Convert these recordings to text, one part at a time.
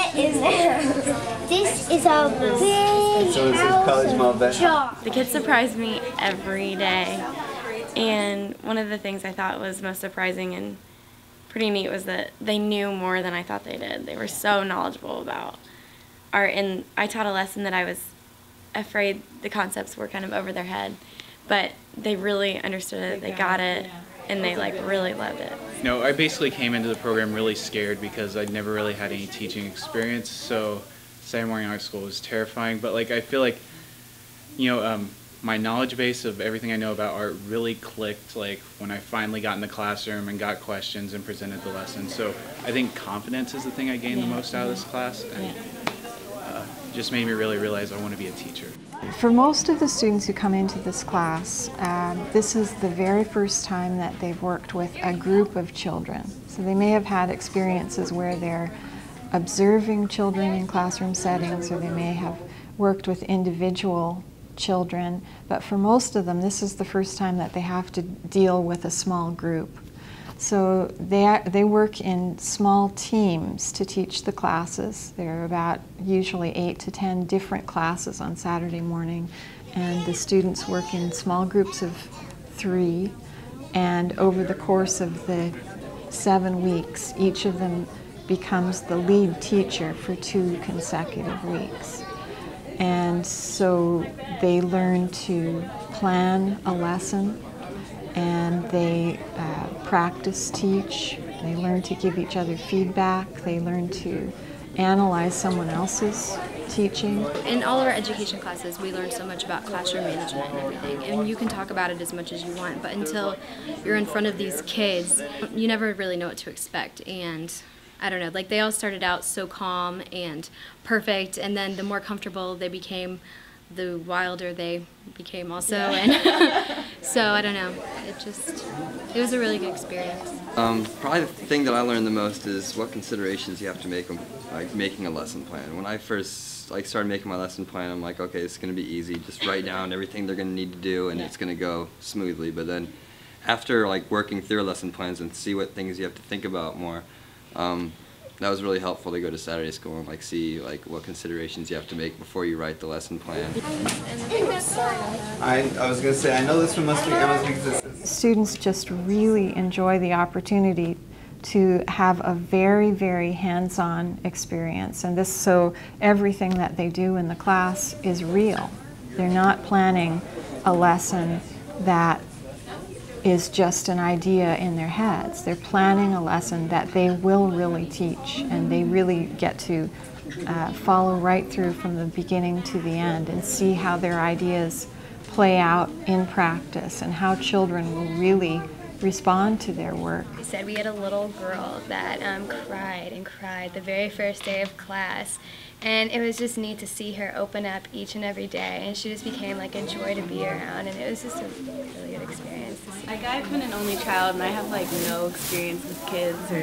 What is this? This is a big house jar. The kids surprised me every day, and one of the things I thought was most surprising and pretty neat was that they knew more than I thought they did. They were so knowledgeable about art, and I taught a lesson that I was afraid the concepts were kind of over their head, but they really understood it, they got it, and they like really loved it. You know, I basically came into the program really scared because I'd never really had any teaching experience, so Saturday morning art school was terrifying, but like I feel like, you know, my knowledge base of everything I know about art really clicked like when I finally got in the classroom and got questions and presented the lesson. So I think confidence is the thing I gained the most out of this class, and just made me really realize I want to be a teacher. For most of the students who come into this class, this is the very first time that they've worked with a group of children. So they may have had experiences where they're observing children in classroom settings, or they may have worked with individual children, but for most of them this is the first time that they have to deal with a small group. So they work in small teams to teach the classes. There are about usually 8 to 10 different classes on Saturday morning, and the students work in small groups of 3, and over the course of the 7 weeks each of them becomes the lead teacher for 2 consecutive weeks. And so they learn to plan a lesson, and they practice teach. They learn to give each other feedback. They learn to analyze someone else's teaching. In all of our education classes, we learn so much about classroom management and everything. And you can talk about it as much as you want, but until you're in front of these kids, you never really know what to expect. And I don't know, like they all started out so calm and perfect, and then the more comfortable they became, the wilder they became also. And so I don't know, it was a really good experience. Probably the thing that I learned the most is what considerations you have to make when making a lesson plan. When I first started making my lesson plan, I'm like, okay, it's going to be easy. Just write down everything they're going to need to do, and it's going to go smoothly. But then after working through lesson plans and see what things you have to think about more, that was really helpful to go to Saturday school and see what considerations you have to make before you write the lesson plan. I was going to say, I know this one must be Emma's because students just really enjoy the opportunity to have a very, very hands-on experience, and so everything that they do in the class is real. They're not planning a lesson that is just an idea in their heads. They're planning a lesson that they will really teach, and they really get to follow right through from the beginning to the end and see how their ideas play out in practice and how children will really respond to their work. We said we had a little girl that cried and cried the very first day of class, and it was just neat to see her open up each and every day, and she just became like a joy to be around, and it was just a really good experience. I've been an only child, and I have no experience with kids, or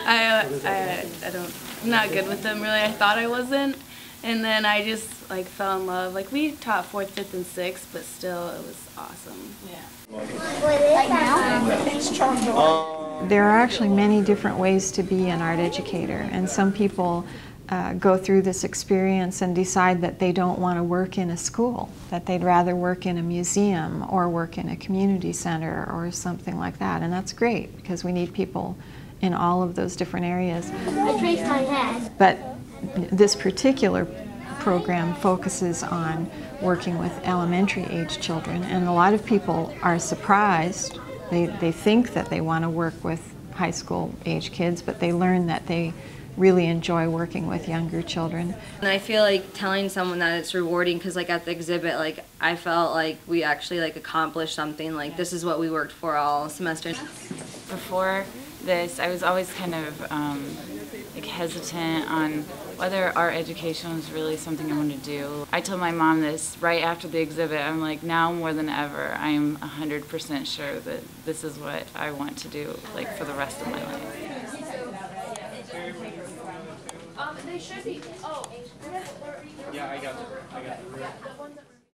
I'm not good with them really. I thought I wasn't, and then I just fell in love. We taught 4th, 5th, and 6th, but still it was awesome. Yeah. There are actually many different ways to be an art educator, and some people go through this experience and decide that they don't want to work in a school, that they'd rather work in a museum or work in a community center or something like that, and that's great because we need people in all of those different areas. I traced my head. But this particular program focuses on working with elementary age children, and a lot of people are surprised. They think that they want to work with high school age kids, but they learn that they really enjoy working with younger children. And I feel like telling someone that it's rewarding, because at the exhibit, I felt like we actually accomplished something. This is what we worked for all semester. Before this, I was always kind of hesitant on whether art education was really something I wanted to do. I told my mom this right after the exhibit. I'm like, now more than ever, I'm 100% sure that this is what I want to do for the rest of my life. They should be. Oh, yeah, I got it.